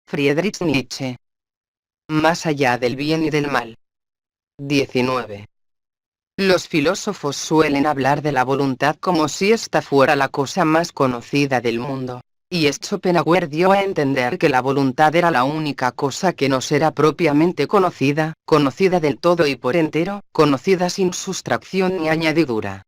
Friedrich Nietzsche. Más allá del bien y del mal. 19. Los filósofos suelen hablar de la voluntad como si esta fuera la cosa más conocida del mundo. Y Schopenhauer dio a entender que la voluntad era la única cosa que nos era propiamente conocida, conocida del todo y por entero, conocida sin sustracción ni añadidura.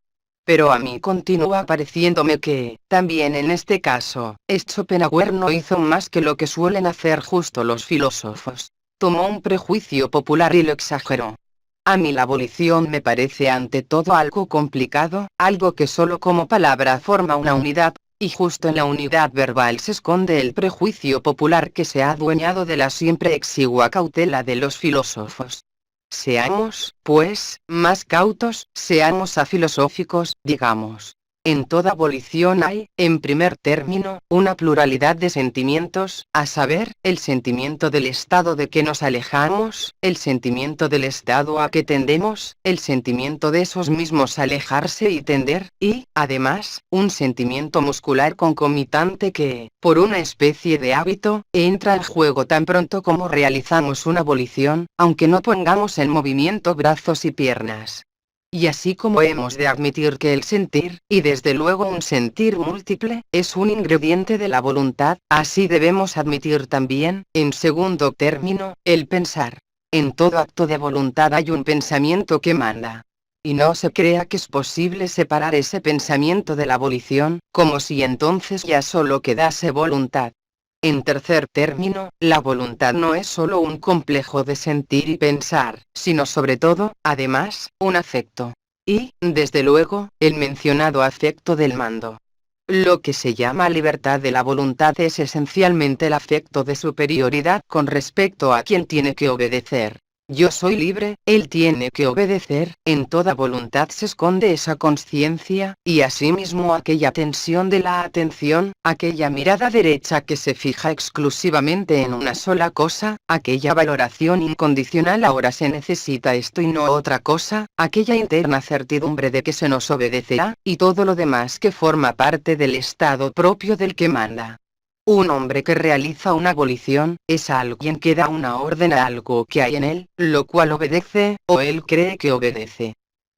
Pero a mí continúa pareciéndome que, también en este caso, Schopenhauer no hizo más que lo que suelen hacer justo los filósofos. Tomó un prejuicio popular y lo exageró. A mí la abolición me parece ante todo algo complicado, algo que solo como palabra forma una unidad, y justo en la unidad verbal se esconde el prejuicio popular que se ha adueñado de la siempre exigua cautela de los filósofos. Seamos, pues, más cautos, seamos afilosóficos, digamos. En toda abolición hay, en primer término, una pluralidad de sentimientos, a saber, el sentimiento del estado de que nos alejamos, el sentimiento del estado a que tendemos, el sentimiento de esos mismos alejarse y tender, y, además, un sentimiento muscular concomitante que, por una especie de hábito, entra en juego tan pronto como realizamos una abolición, aunque no pongamos en movimiento brazos y piernas. Y así como hemos de admitir que el sentir, y desde luego un sentir múltiple, es un ingrediente de la voluntad, así debemos admitir también, en segundo término, el pensar. En todo acto de voluntad hay un pensamiento que manda. Y no se crea que es posible separar ese pensamiento de la abolición, como si entonces ya solo quedase voluntad. En tercer término, la voluntad no es solo un complejo de sentir y pensar, sino sobre todo, además, un afecto. Y, desde luego, el mencionado afecto del mando. Lo que se llama libertad de la voluntad es esencialmente el afecto de superioridad con respecto a quien tiene que obedecer. Yo soy libre, él tiene que obedecer, en toda voluntad se esconde esa consciencia, y asimismo aquella tensión de la atención, aquella mirada derecha que se fija exclusivamente en una sola cosa, aquella valoración incondicional ahora se necesita esto y no otra cosa, aquella interna certidumbre de que se nos obedecerá, y todo lo demás que forma parte del estado propio del que manda. Un hombre que realiza una abolición, es alguien que da una orden a algo que hay en él, lo cual obedece, o él cree que obedece.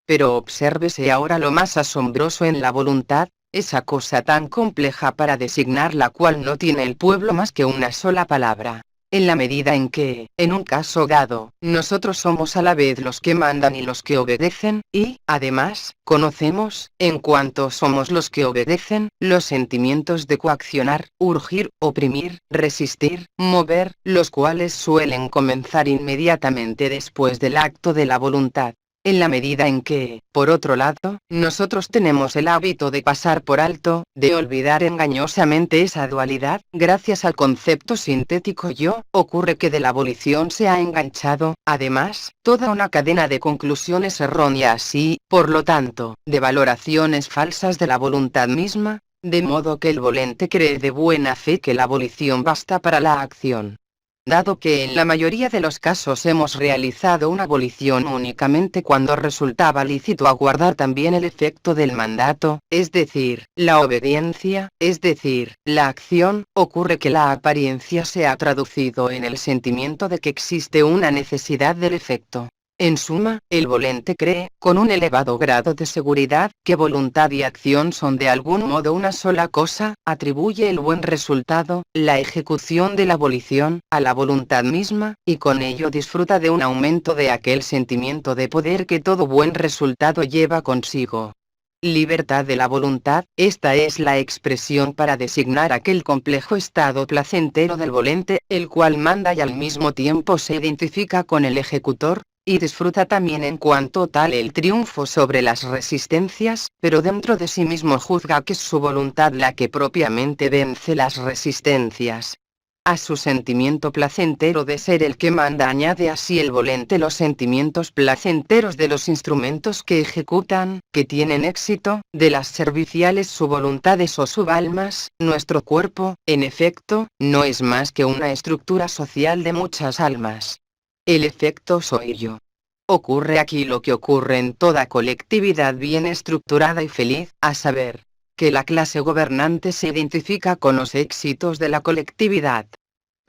Pero obsérvese ahora lo más asombroso en la voluntad, esa cosa tan compleja para designar la cual no tiene el pueblo más que una sola palabra. En la medida en que, en un caso dado, nosotros somos a la vez los que mandan y los que obedecen, y, además, conocemos, en cuanto somos los que obedecen, los sentimientos de coaccionar, urgir, oprimir, resistir, mover, los cuales suelen comenzar inmediatamente después del acto de la voluntad. En la medida en que, por otro lado, nosotros tenemos el hábito de pasar por alto, de olvidar engañosamente esa dualidad, gracias al concepto sintético yo, ocurre que de la abolición se ha enganchado, además, toda una cadena de conclusiones erróneas y, por lo tanto, de valoraciones falsas de la voluntad misma, de modo que el volente cree de buena fe que la abolición basta para la acción. Dado que en la mayoría de los casos hemos realizado una abolición únicamente cuando resultaba lícito aguardar también el efecto del mandato, es decir, la obediencia, es decir, la acción, ocurre que la apariencia se ha traducido en el sentimiento de que existe una necesidad del efecto. En suma, el volente cree, con un elevado grado de seguridad, que voluntad y acción son de algún modo una sola cosa, atribuye el buen resultado, la ejecución de la abolición, a la voluntad misma, y con ello disfruta de un aumento de aquel sentimiento de poder que todo buen resultado lleva consigo. Libertad de la voluntad, esta es la expresión para designar aquel complejo estado placentero del volente, el cual manda y al mismo tiempo se identifica con el ejecutor, y disfruta también en cuanto tal el triunfo sobre las resistencias, pero dentro de sí mismo juzga que es su voluntad la que propiamente vence las resistencias. A su sentimiento placentero de ser el que manda añade así el volente los sentimientos placenteros de los instrumentos que ejecutan, que tienen éxito, de las serviciales subvoluntades o subalmas. Nuestro cuerpo, en efecto, no es más que una estructura social de muchas almas. El efecto soy yo. Ocurre aquí lo que ocurre en toda colectividad bien estructurada y feliz, a saber, que la clase gobernante se identifica con los éxitos de la colectividad.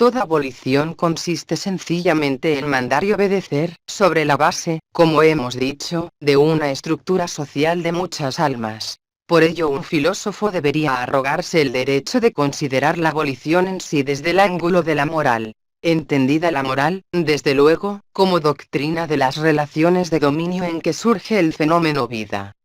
Toda abolición consiste sencillamente en mandar y obedecer, sobre la base, como hemos dicho, de una estructura social de muchas almas. Por ello un filósofo debería arrogarse el derecho de considerar la abolición en sí desde el ángulo de la moral. Entendida la moral, desde luego, como doctrina de las relaciones de dominio en que surge el fenómeno vida.